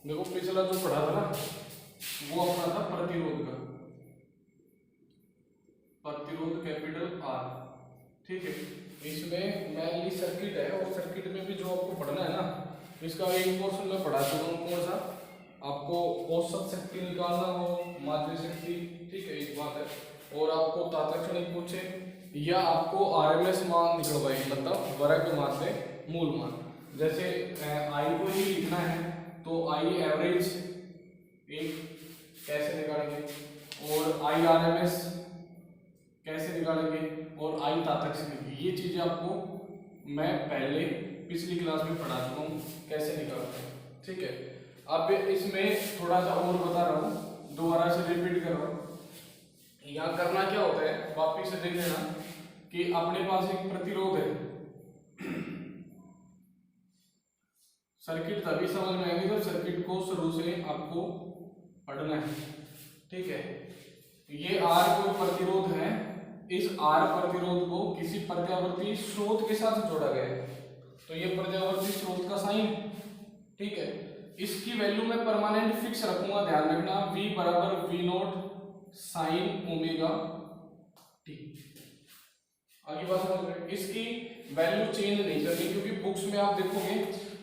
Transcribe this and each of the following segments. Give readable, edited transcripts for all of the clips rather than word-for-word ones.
देखो पिछला जो पढ़ा था ना वो अपना था प्रतिरोध का, प्रतिरोध कैपिटल आर, ठीक है। इसमें मेनली सर्किट है और सर्किट में भी जो आपको पढ़ना है ना, इसका एक पोर्शन में पढ़ा चुका हूँ। कौन सा? आपको औसत शक्ति निकालना हो, माध्य शक्ति, ठीक है, एक बात है। और आपको तात्क्षणिक पूछे या आपको आरएमएस मान निकलवाए, मतलब वर्ग माध्य मूल मान। जैसे आई को ही लिखना है तो आई एवरेज एक कैसे निकालेंगे, और आई आरएमएस कैसे निकालेंगे, और आई तात्क्षणिक, ये चीजें आपको मैं पहले पिछली क्लास में पढ़ा चुका हूँ कैसे निकालते हैं, ठीक है। अब इसमें थोड़ा सा और बता रहा हूँ, दोबारा से रिपीट कर रहा हूँ। यहाँ करना क्या होता है, वापिस से देख लेना कि अपने पास एक प्रतिरोध है। सर्किट तभी समझ में आएगी जब सर्किट को शुरू से आपको पढ़ना है, ठीक है। ये आर कोई प्रतिरोध है, इस आर प्रतिरोध को किसी प्रत्यावर्ती स्रोत के साथ जोड़ा गया है, तो ये प्रत्यावर्ती स्रोत का साइन, ठीक है। इसकी वैल्यू मैं परमानेंट फिक्स रखूंगा, ध्यान रखना, V बराबर V not sine omega T. आगे बात समझ में, इसकी वैल्यू चेंज नहीं करनी, क्योंकि बुक्स में आप देखोगे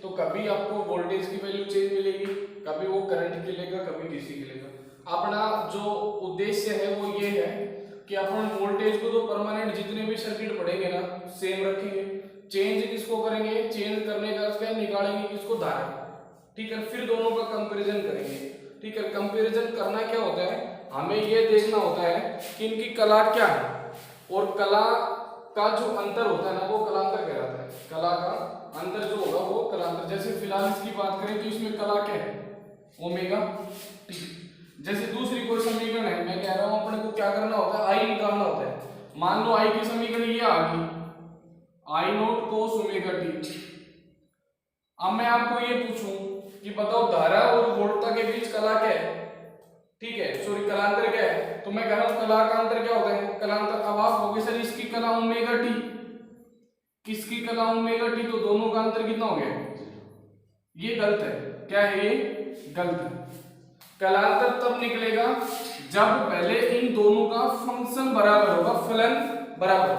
तो कभी आपको वोल्टेज की वैल्यू चेंज मिलेगी, कभी वो करंट की लेगा, कभी डीसी की लेगा। अपना जो उद्देश्य है वो ये है कि अपन वोल्टेज को तो परमानेंट जितने भी सर्किट पढ़ेंगे ना सेम रखेंगे, चेंज किसको करेंगे, चेंज करने का क्या निकालेंगे किसको, धारा, ठीक है। फिर दोनों का कंपैरिजन करेंगे, ठीक है। कंपैरिजन करना क्या होता है, हमें ये देखना होता है कि इनकी कला क्या है, और कला का जो अंतर होता है ना वो कलांतर कहलाता है। कला का अंतर जो होगा वो कलांतर। जैसे फिलहाल इसकी बात करें तो इसमें कला क्या है, ओमेगा टी। जैसे दूसरी कोई समीकरण है, मैं कह रहा हूं अपने को क्या करना होता है, आई निकालना होता है। मान लो आई की समीकरण ये आ गई, आई नॉट कोस ओमेगा टी। अब मैं आपको ये पूछूं कि बताओ धारा और वोल्टता के बीच कला क्या है, ठीक है, सॉरी कलांतर क्या है, तो मैं कह रहा हूं कला का अंतर क्या होता है, कलांतर। अब आप होगे सर इसकी कला ओमेगा टी, किसकी कला ओमेगा टी, तो दोनों का अंतर कितना हो गया, ये गलत है। क्या है ये, गलत है। कलांतर तब निकलेगा जब पहले इन दोनों का फंक्शन बराबर होगा, फलन बराबर,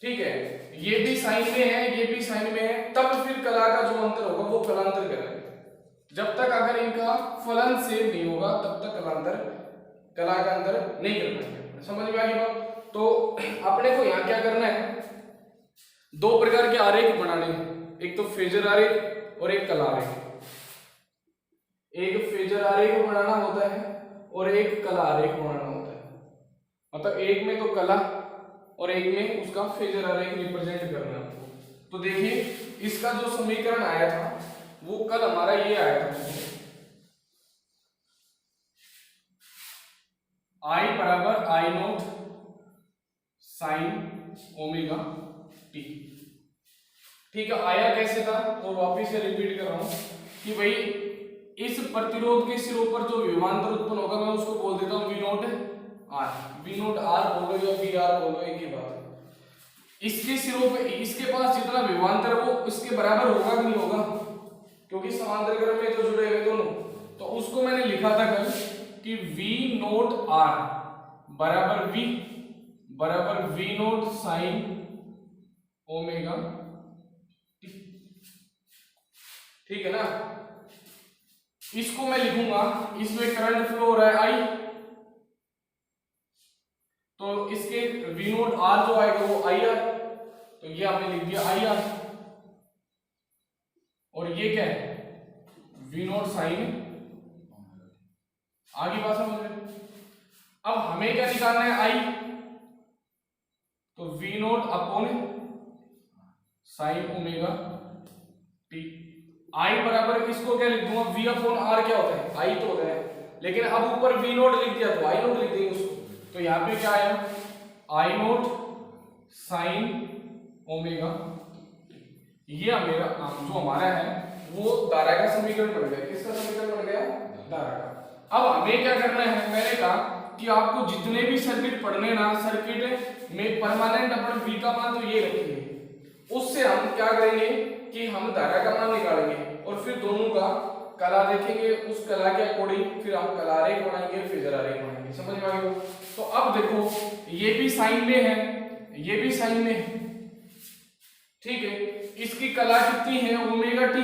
ठीक है। ये भी साइन में है, ये भी साइन में है, तब फिर कला का जो अंतर होगा वो कलांतर कहलाएगा। जब तक अगर इनका फलन सेम नहीं होगा तब तक कला का अंतर नहीं कर पाएंगे। समझ में आ गई बात? तो अपने को यहाँ क्या करना है, दो प्रकार के आरेख बनाने हैं, एक तो फेजर आरेख और एक कला आरेख। एक फेजर आरेख बनाना होता है और एक कला आरेख बनाना होता है। मतलब एक में तो कला और एक में उसका फेजर आरेख रिप्रेजेंट करना है। तो देखिए इसका जो समीकरण आया था वो कल हमारा ये आया था, आई बराबर आई नॉट साइन ओमेगा टी, ठीक है। आया कैसे था, और वापिस से रिपीट कर रहा हूं कि भाई इस प्रतिरोध के सिरों पर जो विभवांतर उत्पन्न होगा मैं उसको बोल देता हूं we not are. We not are बोलो या वी आर बोलो, एक ही बात है। इसके सिरों पे इसके पास जितना विभवांतर है वो इसके बराबर होगा कि नहीं होगा, क्योंकि समांतर क्रम में तो जुड़े हुए दोनों। तो उसको मैंने लिखा था कल कि वी नॉट आर बराबर we not sine omega T, ठीक है ना। इसको मैं लिखूंगा, इसमें करंट फ्लो हो रहा है आई, तो इसके वी नॉट आर जो आएगा वो आई आर, तो ये आपने लिख दिया आई आर, और ये क्या है वी नॉट साइन। आगे बात समझ में। अब हमें क्या निकालना है, आई, तो V naught upon sine omega t. I बराबर इसको क्या लिख दूंगा, वी अपॉन आर क्या होता है, आई तो होता है, लेकिन अब ऊपर वी नॉट लिख दिया तो आई नॉट लिख देंगे उसको। तो यहां पे क्या आया, आई नॉट साइन ओमेगा। ये मेरा जो हमारा है वो धारा का समीकरण बन गया। किसका समीकरण बन गया, धारा का। अब हमें क्या करना है, मैंने कहा कि आपको जितने भी सर्किट पढ़ने ना, सर्किट में परमानेंट अपन V का मान तो ये रखेंगे, उससे हम क्या करेंगे कि हम धारा का मान निकालेंगे और फिर दोनों का कला देखेंगे, उस कला के अकॉर्डिंग फिर हम कला रेख बनाएंगे, फिर जरा रेख बनाएंगे। समझ में आ गया? तो अब देखो ये भी साइन में है, ये भी साइन में है, ठीक है। इसकी कला कितनी है? Omega T.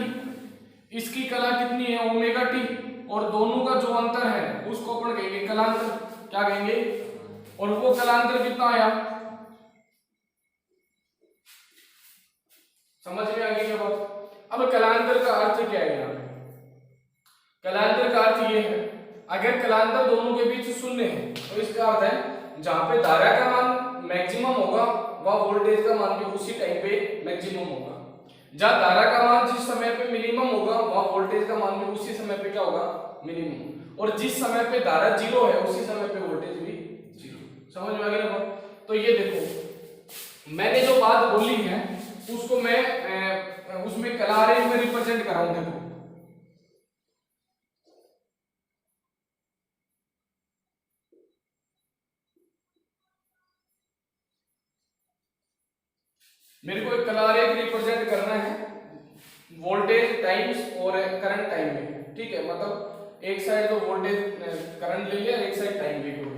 इसकी कला कितनी है? Omega T. और दोनों का जो अंतर है उसको अपन कहेंगे कलांतर। क्या कहेंगे? और वो कलांतर कितना आया? समझ में आ गई क्या बात? अब कलांतर का अर्थ क्या है? यहाँ कलांतर का अर्थ ये है, अगर कलांतर दोनों के बीच शून्य है तो इसका अर्थ है जहां पे धारा का मान मैक्सिमम होगा वह वोल्टेज का मान भी उसी टाइम पे मैक्सिमम होगा। जहां धारा का मान जिस समय पे मिनिमम होगा वह वोल्टेज का मान भी उसी समय पे क्या होगा? मिनिमम। और जिस समय पे धारा जीरो है उसी समय पे वोल्टेज भी जीरो। समझ में आ गया ना? तो ये देखो मैंने जो बात बोली है उसको मैं उसमें कला रेख में रिप्रेजेंट कर रहा हूं। देखो मेरे को एक कला रेख रिप्रेजेंट करना है वोल्टेज टाइम्स और करंट टाइम में, ठीक है। मतलब एक साइड तो वोल्टेज करंट ले लिया, एक साइड टाइम ले लिया।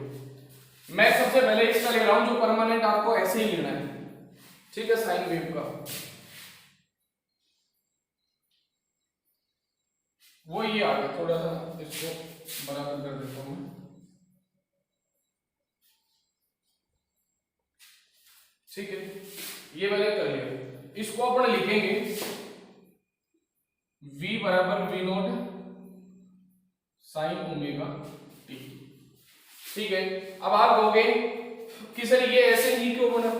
मैं सबसे पहले इसका ले रहा हूं जो परमानेंट आपको ऐसे ही लेना है, ठीक है, साइन वेव का। वो ये आ गया, थोड़ा सा इसको बराबर कर देता हूं। ठीक है, ये मैंने कर लिया। इसको अपन लिखेंगे v बराबर v not sine omega T. ठीक है, अब आप कहोगे कि सर ये ऐसे ही क्यों बना?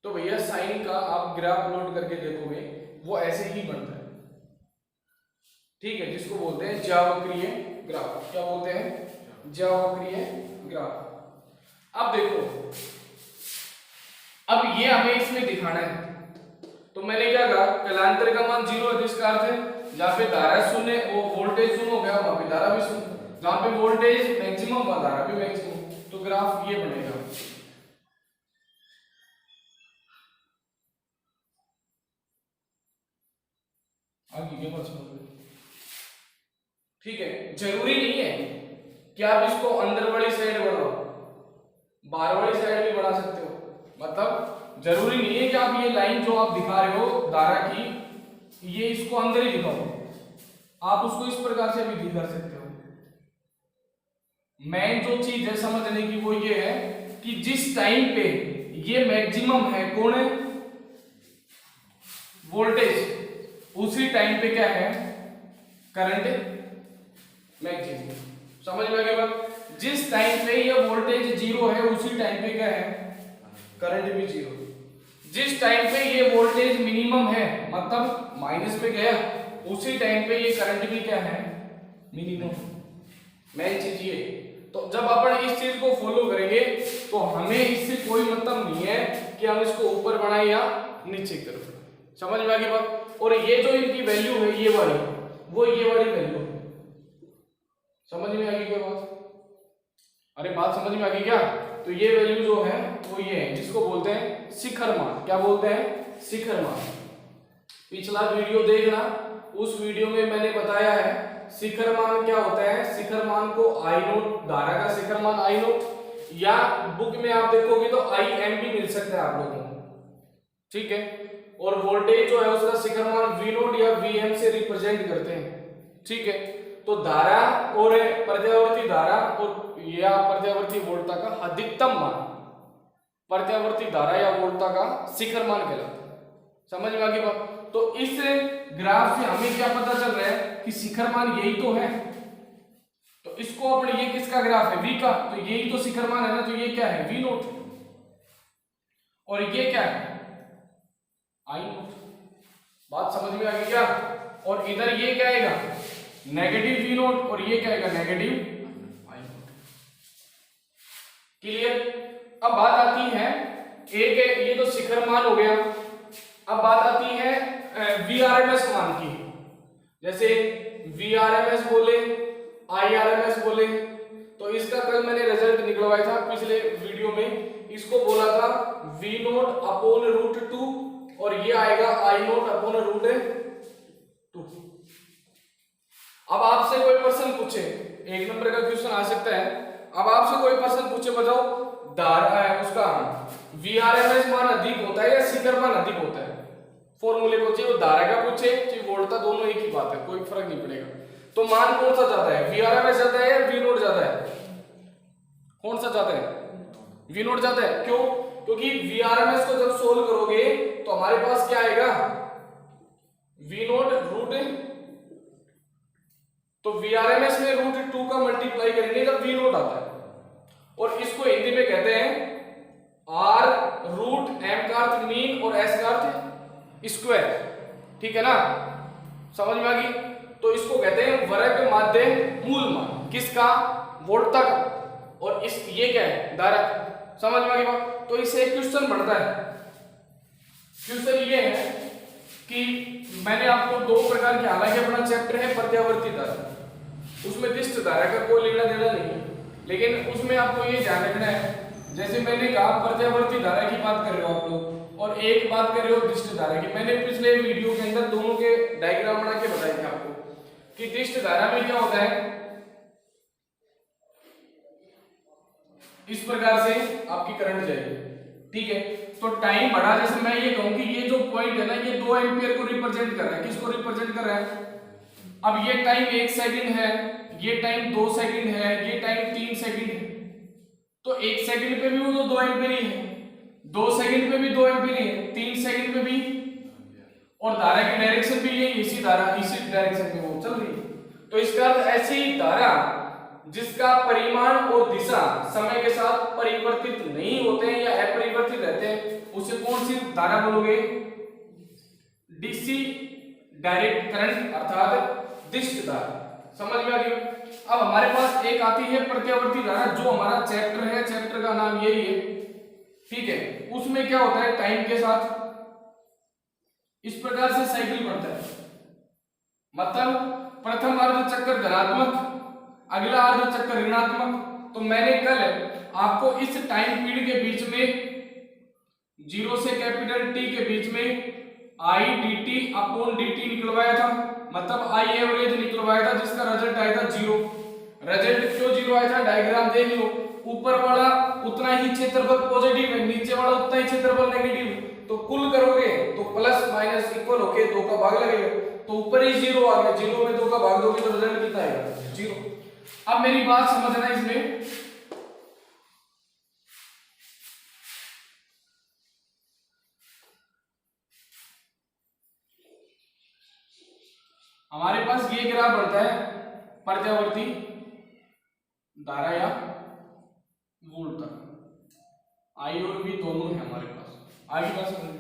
तो भैया साइन का आप ग्राफ प्लॉट करके देखोगे वो ऐसे ही बनता है, ठीक है, जिसको बोलते हैं ज्यावक्रीय ग्राफ। क्या बोलते हैं? ज्यावक्रीय ग्राफ। अब देखो, अब ये हमें इसमें दिखाना है, तो मैंने क्या कहा? कलांतर का मान जीरो है, जिसका अर्थ है जहां पे धारा शून्य वो वोल्टेज शून्य हो गया, वहां पे धारा भी शून्य। जहां पे वोल्टेज मैक्सिमम वहां धारा भी मैक्सिमम। तो ग्राफ ये बनेगा। आगे क्या बात? ठीक है, जरूरी नहीं है कि आप इसको अंदर वाली साइड बनाओ, बाहर वाली साइड भी बना सकते हो। मतलब जरूरी नहीं है कि आप ये लाइन जो आप दिखा रहे हो धारा की, ये इसको अंदर ही दिखाओ, आप उसको इस प्रकार से भी दिखा सकते हो। मेन जो चीज है समझने की वो ये है कि जिस टाइम पे ये मैक्सिमम है, कौन है? वोल्टेज, उसी टाइम पे क्या है? Current maximum. समझ में आ गया बात? जिस टाइम पे ये वोल्टेज जीरो है उसी टाइम पे क्या है? करंट भी जीरो। जिस टाइम पे ये वोल्टेज मिनिमम है, मतलब माइनस पे गया, उसी टाइम पे ये करंट भी क्या है? मिनिमम। मेन चीज ये। तो जब अपन इस चीज को फॉलो करेंगे तो हमें इससे कोई मतलब नहीं है कि हम इसको ऊपर बढ़ाएं या नीचे की तरफ। समझ में आ गई बात? और ये जो इनकी वैल्यू है ये वाली, वो ये वाली वैल्यू है। समझ में आ गई क्या बात? अरे बात समझ में आ गई क्या? तो ये वैल्यू जो है वो ये है, जिसको बोलते हैं शिखर मान। क्या बोलते हैं? शिखर मान। पिछला वीडियो देखना, उस वीडियो में मैंने बताया है शिखर मान क्या होता है। शिखर मान को आई नोट, धारा का शिखर मान आई नोट, या बुक में आप देखोगे तो आई एम भी मिल सकता है आप लोगों को, ठीक है। और वोल्टेज जो है उसका शिखर मान वी नोट या वी एम से रिप्रेजेंट करते हैं, ठीक है। तो धारा और प्रत्यावर्ती धारा और या प्रत्यावर्ती वोल्टता का अधिकतम मान प्रत्यावर्ती धारा या वोल्टता का शिखर मान कहलाता है। समझ में आ गई बात? तो इस ग्राफ से हमें क्या पता चल रहा है कि शिखर मान यही तो है। तो इसको अपने, ये किसका ग्राफ है? V का, तो यही तो शिखर मान है ना। तो ये क्या है? V note. और ये क्या है? I note. बात समझ में आ गई क्या? और इधर ये क्या आएगा? नेगेटिव V नोट, और ये क्या आएगा? Negative I note. क्लियर? अब बात आती है एक, ये तो शिखर मान हो गया। अब बात आती है VRMS मान की। जैसे VRMS बोले, IRMS बोले, तो इसका कल मैंने रिजल्ट निकलवाया था पिछले वीडियो में। इसको बोला था V नोट अपॉन रूट 2, और ये आएगा I नोट अपॉन रूट 2। अब आपसे कोई पर्सन पूछे, एक नंबर का क्वेश्चन आ सकता है, अब आपसे कोई पर्सन पूछे बताओ धारा है उसका वीआरएमएस मान अधिक होता है या शिखर मान अधिक होता है, फॉर्मूले को चाहिए वो धारा का पूछे चाहे वोल्टा, दोनों एक ही बात है, कोई फर्क नहीं पड़ेगा। तो मान कौन सा ज्यादा है, वीआरएमएस ज्यादा है या वी नोट ज्यादा है, कौन सा ज्यादा है, वी नोट ज्यादा है। क्यों, क्योंकि वीआरएमएस को जब सोल्व करोगे तो हमारे पास क्या आएगा, वी नोट रूट, तो वीआरएमएस में रूट 2 का मल्टीप्लाई करेंगे जब वी नोट आता है, और इसको हिंदी में कहते हैं आर रूट, एम का अर्थ मीन और एस का अर्थ स्क्वायर, ठीक है ना, समझ में आ गई। तो इसको कहते हैं वर्ग माध्य मूल मान, किसका, वोल्टा का, और इस ये क्या है, धारा, समझ में आ गई बात। तो इससे एक क्वेश्चन बनता है, क्वेश्चन ये है कि मैंने आपको दो प्रकार के, हालांकि अपना चैप्टर है प्रत्यावर्ती धारा, उसमें दिष्ट धारा का कोई लेना देना नहीं है, लेकिन उसमें आपको ये ध्यान रखना है, जैसे मैंने कहा प्रत्यावर्ती धारा की बात कर रहे हो आप लोग और एक बात कर रहे हो दिष्ट धारा की। मैंने पिछले वीडियो के अंदर दोनों के डायग्राम बना के बताए थे आपको कि दिष्ट धारा में क्या होता है, इस प्रकार से आपकी करंट जाएगी, ठीक है। तो टाइम बढ़ा, जैसे मैं ये कहूं कि ये जो पॉइंट है ना, ये 2 एम्पियर को रिप्रेजेंट कर रहा है, किसको रिप्रेजेंट कर रहा है, अब ये टाइम 1 सेकंड है, ये टाइम 2 सेकंड है, ये टाइम 3 सेकंड है, तो 1 सेकंड पे भी वो 2 एम्पियर ही है, 2 सेकंड पे भी 2 एम्पियर ही है, 3 सेकंड पे भी, और धारा की डायरेक्शन भी ये इसी धारा इसी डायरेक्शन में वो चल रही है। तो इसका अर्थ ऐसी धारा जिसका परिमाण और दिशा समय के साथ परिवर्तित नहीं होते हैं या अपरिवर्तित रहते हैं, उसे कौन सी धारा बोलोगे, डीसी डायरेक्ट करंट अर्थात दिष्ट धारा, समझ में आ गई। अब हमारे पास एक आती है प्रत्यावर्ती धारा, जो हमारा चैप्टर है, चैप्टर का नाम यही है, ठीक है। उसमें क्या होता है, टाइम के साथ इस प्रकार से साइकिल बढ़ता है, मतलब प्रथम अर्ध चक्र धनात्मक, अगला अर्ध चक्र ऋणात्मक। तो मैंने कल आपको इस टाइम पीरियड के बीच में 0 से कैपिटल टी के बीच में I D T upon D T निकलवाया था, मतलब आई एवरेज निकलवाया था, जिसका रिजल्ट आया था 0। रिजल्ट क्यों 0 आया था, डायग्राम देख लो, ऊपर वाला उतना ही क्षेत्रफल पॉजिटिव है, नीचे वाला उतना ही क्षेत्रफल नेगेटिव है, तो कुल करोगे तो प्लस माइनस इक्वल होके 2 का भाग लगेगा, तो ऊपर ही 0 आ गया, 0 में 2 का भाग दोगे तो रिजल्ट कितना आएगा, 0। अब मेरी बात समझना इसमें, हमारे पास ये ग्राफ बनता है प्रत्यावर्ती धारा या वोल्टा, आई और वी दोनों है हमारे पास, आगे बात समझ।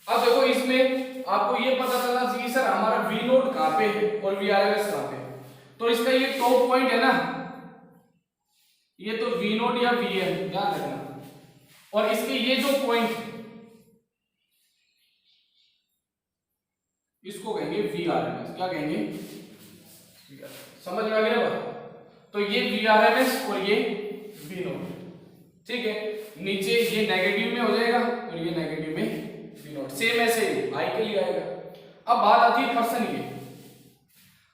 अब देखो इसमें आपको ये पता चलना चाहिए सर हमारा वी नोट कहां पे है और वी आर एस कहां पे है, तो इसका ये टॉप पॉइंट है ना, ये तो वी नोट या वी एम ध्यान रखना, और इसके ये जो पॉइंट इसको कहेंगे वी आर एम एस, क्या कहेंगे, समझ में आ गया बात। तो ये वी आर एम एस और ये वी नोट, ठीक है। नीचे ये नेगेटिव में हो जाएगा और ये नेगेटिव में वी नोट, सेम ऐसे आई के लिए आएगा। अब बात आती है पर्सन की,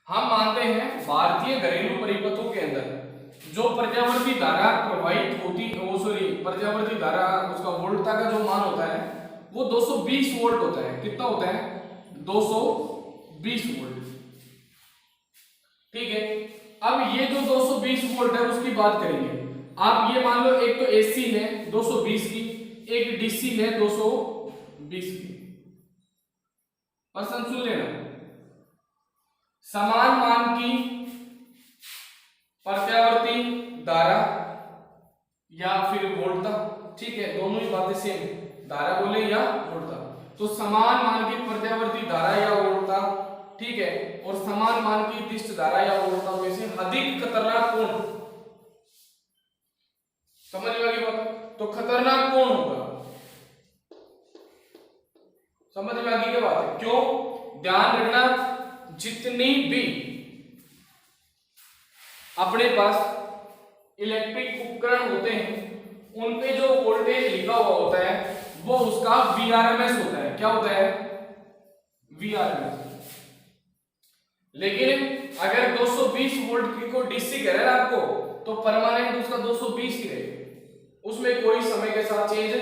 हम मानते हैं भारतीय घरेलू परिपथों के अंदर जो प्रत्यावर्ती धारा प्रवाहित होती है, वो सॉरी प्रत्यावर्ती धारा उसका वोल्टता का जो मान होता है वो 220 वोल्ट होता है, कितना होता है, 220 वोल्ट, ठीक है। अब ये जो 220 वोल्ट है उसकी बात करेंगे, आप ये मान लो एक तो एसी है 220 की, एक डीसी है 220 की, पर्सन सुन लेना, समान मान की प्रत्यावर्ती धारा या फिर वोल्टता, ठीक है, दोनों ही बातें सेम, धारा बोले या वोल्टता, तो समान मान की प्रत्यावर्ती धारा या वोल्टता, ठीक है, और समान मान की दिष्ट धारा या वोल्टता में से अधिक खतरनाक कौन, समझ में आ गई बात। तो खतरनाक कौन होगा, समझ में आ गई क्या बात है, क्यों, ध्यान रखना जितनी भी अपने पास इलेक्ट्रिक उपकरण होते हैं उन पे जो वोल्टेज लिखा हुआ होता है वो उसका वीआरएमएस होता है, क्या होता है, वीआरएमएस। लेकिन अगर 220 वोल्ट की को डीसी कह रहे हैं आपको, तो परमानेंट उसका 220 ही रहेगा, उसमें कोई समय के साथ चेंज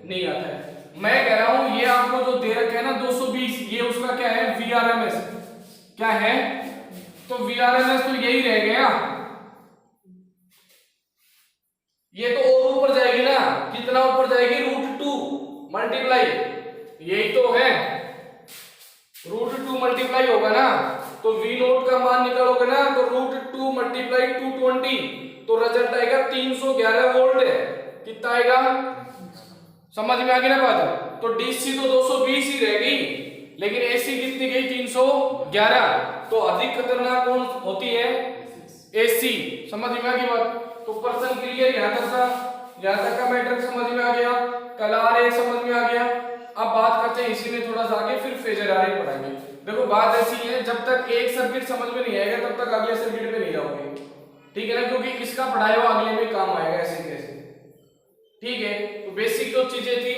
नहीं आता है। मैं कह रहा हूं ये आपको जो दे रखा है ना 220, ये उसका क्या है वीआरएमएस, क्या है तो वीआरएमएस तो यही रह गया, ये तो और ऊपर जाएगी ना, कितना ऊपर जाएगी √2 मल्टीप्लाई, यही तो है √2 मल्टीप्लाई होगा ना, तो V नोट का मान निकालोगे ना तो √2 मल्टीप्लाई 220, तो रिजल्ट आएगा 311 वोल्ट है। कितना आएगा समझ में आ गई ना बात। तो डीसी तो 220 ही रहेगी, लेकिन एसी कितनी गई 311, तो अधिक खतरनाक कौन होती है एसी। समझ में आ गई बात। तो पर्सन क्लियर, यहां तक का मैटर समझ में आ गया, कलर एक समझ में आ गया। अब बात करते हैं इसी में थोड़ा सा आगे, फिर फेजर आरे पढ़ाएंगे। देखो बात ऐसी है, जब तक एक सर्किट समझ में नहीं आएगा तब तक अगले सर्किट पे नहीं जाओगे, ठीक है ना, क्योंकि इसका पढ़ाया हुआ अगले में काम आएगा ऐसे कैसे, ठीक है। तो बेसिक जो चीजें थी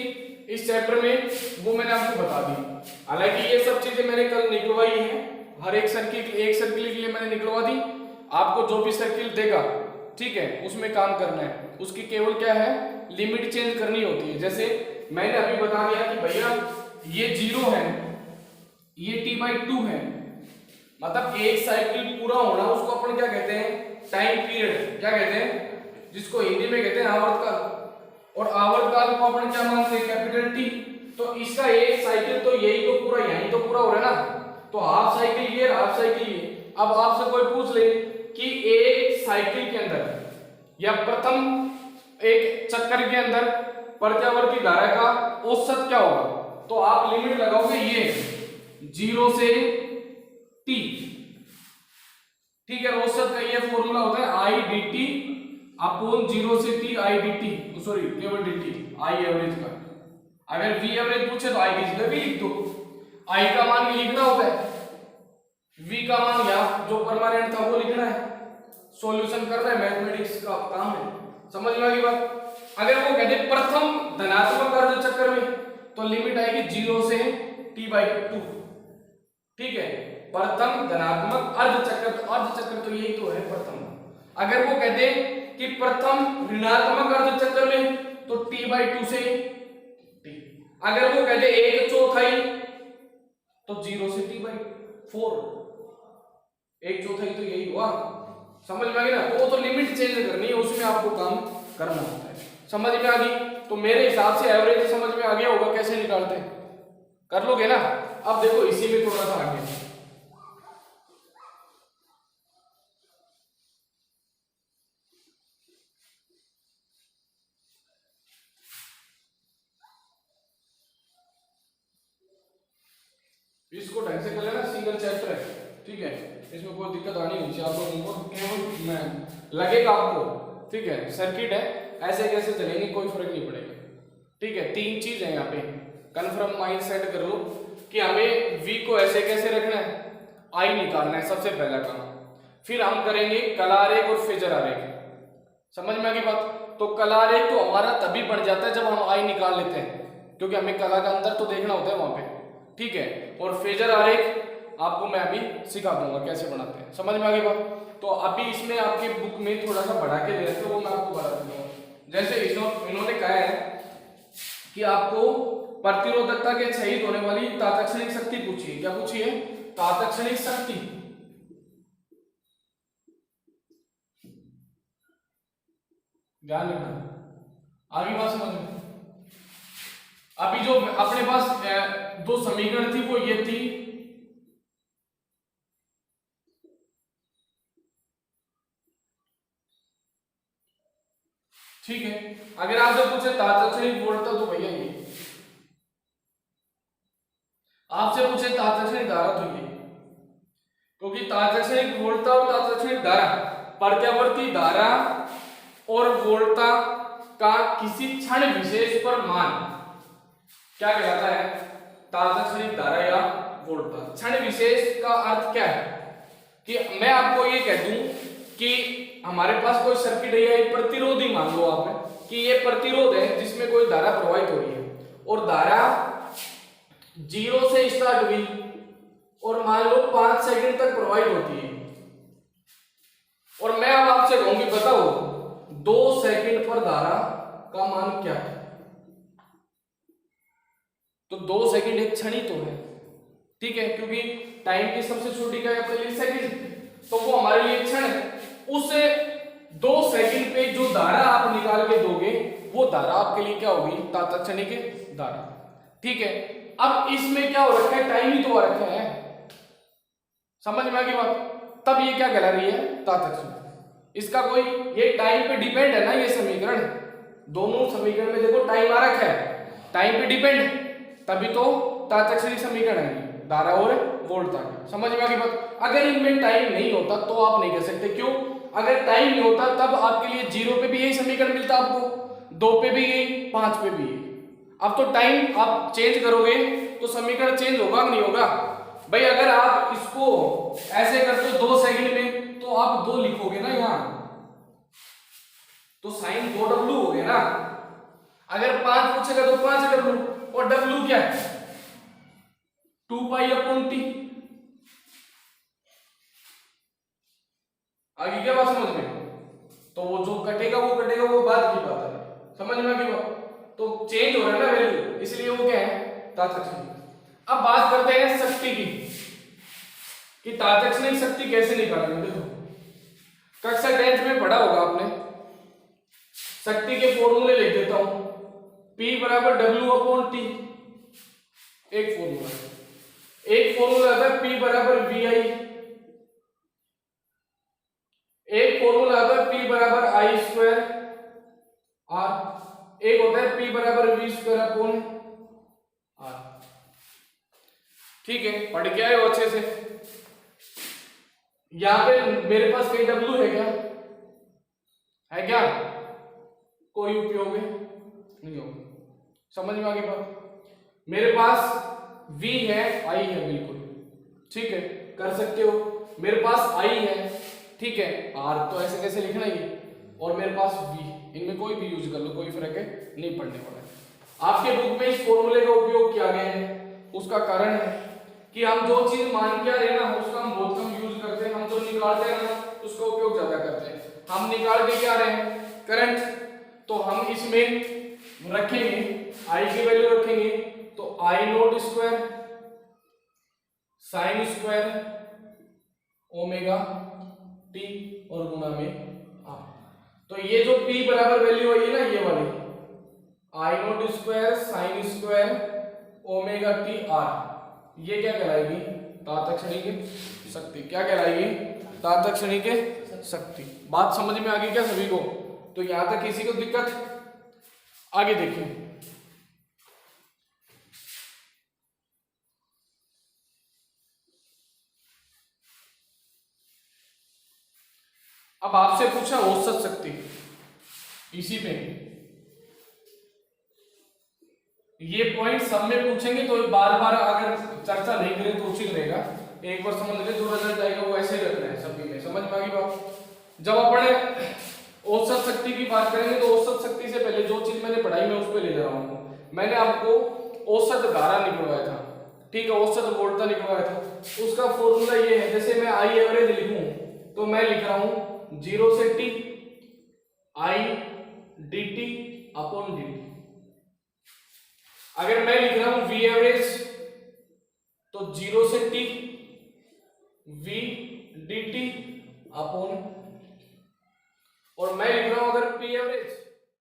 इस चैप्टर में वो मैंने आपको बता दी। हालांकि ये सब चीजें मैंने कल निकलवाई है, हर एक सर्किट के लिए मैंने निकलवा दी। आपको जो भी सर्किट देगा, ठीक है, उसमें काम करना है, उसकी केवल क्या है लिमिट चेंज करनी होती है। जैसे मैंने अभी बता दिया कि भैया ये 0 है, ये T/2 है, मतलब एक साइकिल पूरा होना उसको अपन क्या कहते हैं टाइम पीरियड, क्या कहते हैं, जिसको हिंदी में कहते हैं आवर्तकाल, और आवर्तकाल को अपन क्या मानते हैं कैपिटल T। तो इसका एक साइकिल तो यही तो पूरा यही तो पूरा हो रहा है ना, तो हाफ साइकिल ये हाफ साइकिल ये। अब आपसे कोई पूछ ले कि एक साइकिल के अंदर या प्रथम एक चक्कर के अंदर प्रत्यावर्ती धारा का औसत क्या होगा, तो आप लिमिट लगाओगे ये 0 से T, ठीक है। औसत का ये फॉर्मूला होता है I dt अपॉन 0 से T I dt, सॉरी केवल dt I एवरेज का। अगर V एवरेज पूछे तो I की जगह V लिख दो, I का मान लिखना होता है, V का मान यहाँ जो परमानेंट था वो लिखना है, सॉल्यूशन कर रहे हैं, मैथमेटिक्स का काम है। समझ में आ गई बात। अगर वो कहते प्रथम धनात्मक अर्ध चक्कर में तो लिमिट आएगी 0 से T/2, ठीक है, प्रथम धनात्मक अर्ध चक्कर, तो अर्ध चक्कर तो यही तो है प्रथम। अगर वो कहते कि प्रथम ऋणात्मक अर्ध चक्कर में तो T/2 से T। अगर वो कहते 1/4 तो 0 से T/4, 1/4 तो यही हुआ। समझ में आ गई ना, तो वो तो लिमिट चेंज करनी है, उसमें आपको काम करना होता है। समझ में आ गई। तो मेरे हिसाब से एवरेज समझ में आ गया होगा कैसे निकालते हैं, कर लोगे ना। अब देखो इसी में थोड़ा सा आगे, इसको ढंग से कर लेना, सिंगल चैप्टर है, ठीक है, इसमें कोई दिक्कत आनी नहीं चाहिए आप लोगों को, केवल लगेगा आपको, ठीक है, सर्किट है ऐसे कैसे चलेंगे कोई फर्क नहीं पड़ेगा, ठीक है। 3 चीज है यहाँ पे, कन्फर्म माइंड सेट कर लो कि हमें V को ऐसे कैसे रखना है, I निकालना है सबसे पहला काम, फिर हम करेंगे कला आरेख और फेजर आरेख। समझ में आ गई बात। तो कला आरेख तो हमारा तभी बन जाता है जब हम I निकाल लेते हैं, क्योंकि हमें कला का अंदर तो देखना होता है वहां पे, ठीक है। और फेजर आरेख आपको मैं अभी सिखा दूंगा कैसे बनाते हैं। समझ में आ गई बात। तो अभी इसमें आपकी बुक में थोड़ा सा बढ़ा के दे रहे थे, वो मैं आपको बता दूंगा। जैसे इन्होंने कहा है कि आपको प्रतिरोधकता के क्षयित होने वाली तात्क्षणिक शक्ति पूछिए। क्या पूछिए? तात्क्षणिक शक्ति। ध्यान रखना, आगे बात समझ में। अभी जो अपने पास 2 समीकरण थी वो ये थी, ठीक है। अगर आपसे पूछे तात्क्षणिक वोल्टता तो भैया ये, आपसे पूछे तात्क्षणिक धारा तो ये, क्योंकि तात्क्षणिक वोल्टता और तात्क्षणिक धारा, प्रत्यावर्ती धारा और वोल्टता का किसी क्षण विशेष पर मान क्या कहलाता है? तात्क्षणिक धारा या वोल्टता। क्षण विशेष का अर्थ क्या है कि मैं आपको ये कह दूं कि हमारे पास कोई सर्किट है या एक प्रतिरोध ही मान लो आप कि ये प्रतिरोध है जिसमें कोई धारा प्रवाहित हो रही है और धारा 0 से स्टार्ट हुई और और मान लो 5 सेकंड तक प्रवाहित होती है, और मैं अब आपसे कहूंगी बताओ 2 सेकंड पर धारा का मान क्या है। तो 2 सेकंड एक क्षण ही तो है, ठीक है, क्योंकि टाइम की सबसे छोटी इकाई अपने लिए सेकंड, तो वो हमारे लिए क्षण है। उस 2 सेकंड पे जो धारा आप निकाल के दोगे वो धारा आपके लिए क्या होगी, तात्क्षणिक धारा, ठीक है। अब इसमें क्या हो रखा है, टाइम ही तो आ रखा है, समझ में आ गई बात। तब ये क्या कहला रही है, तात्क्षणिक। इसका कोई ये टाइम पे डिपेंड है ना, ये समीकरण, दोनों समीकरण में देखो टाइम आ रखा है, टाइम पे डिपेंड, तभी तो तात्क्षणिक समीकरण है, धारा और वोल्ट का। समझ में आ गई बात। अगर इनमें टाइम नहीं होता तो आप नहीं कह सकते, क्यों, अगर टाइम नहीं होता तब आपके लिए 0 पे भी यही समीकरण मिलता, आपको 2 पे भी यही, 5 पे भी यही। अब तो टाइम आप चेंज करोगे तो समीकरण चेंज होगा कि नहीं होगा भाई। अगर आप इसको ऐसे करते हो 2 सेकंड में, तो आप 2 लिखोगे ना यहां, तो साइन 2W हो गया ना। अगर 5 पूछेगा तो 5W, और W क्या है, 2π/T। आगे क्या बात समझ में, तो वो जो कटेगा वो बाद की बात है, समझ में आ गई बात। तो चेंज हो रहा है ना वैल्यू, इसलिए वो क्या है, तात्क्षणिक। अब बात करते हैं शक्ति की, कि तात्क्षणिक शक्ति कैसे निकालेंगे। देखो कक्षा 10th में पढ़ा होगा आपने, शक्ति के फॉर्मूले लिख देता हूं, P = W/T। एक फॉर्मूला आता है P = VI, एक फॉर्मूला आता है P = I²R, एक होता है P = V²/R। ठीक है, पढ़ के आए हो अच्छे से। यहां पे मेरे पास कहीं W है क्या, है क्या, कोई उपयोग है नहीं होगा, समझ में आ गई बात। मेरे पास V है, I है, बिल्कुल ठीक है, कर सकते हो। मेरे पास I है, ठीक है, R तो ऐसे कैसे लिखना ही, और मेरे पास V, इनमें कोई भी यूज कर लो, कोई फर्क है नहीं पड़ने वाला है। आपके बुक में इस फॉर्मूले का उपयोग किया गया है, उसका कारण है कि हम जो चीज मान के आ रहे हैं ना, उसका हम बहुत कम यूज करते हैं, हम जो निकालते हैं ना उसका उपयोग ज्यादा करते हैं। हम निकाल के क्या रहे हैं, करंट, तो हम इसमें रखेंगे I की वैल्यू रखेंगे, तो I0² sin² ωt और गुणा में R। तो ये जो P बराबर वैल्यू आई है ना, ये वाली I0² sin² ωt R, ये क्या कहलाएगी, तात्क्षणिक शक्ति। क्या कहलाएगी, तात्क्षणिक शक्ति। बात समझ में आ गई क्या सभी को। तो यहां तक किसी को दिक्कत, आगे देखिए। अब आपसे पूछा औसत शक्ति, इसी पे ये पॉइंट सब में पूछेंगे, तो बार बार अगर चर्चा नहीं करें तो उचित रहेगा। एक बार समझ ले, जो रिजल्ट आएगा वो ऐसे ही रखना है सभी में, समझ में आ गई बात। जब अपन औसत शक्ति की बात करेंगे तो औसत शक्ति से पहले जो चीज मैंने पढ़ाई मैं उस पर ले जा रहा हूँ। मैंने आपको औसत धारा निकलवाया था, ठीक है, औसत वोल्टता निकलवाया था। उसका फॉर्मूला ये है, जैसे मैं I एवरेज लिखूं तो मैं लिख रहा हूं 0 से T I dt/dt। अगर मैं लिख रहा हूं V एवरेज तो 0 से T V dt/, और मैं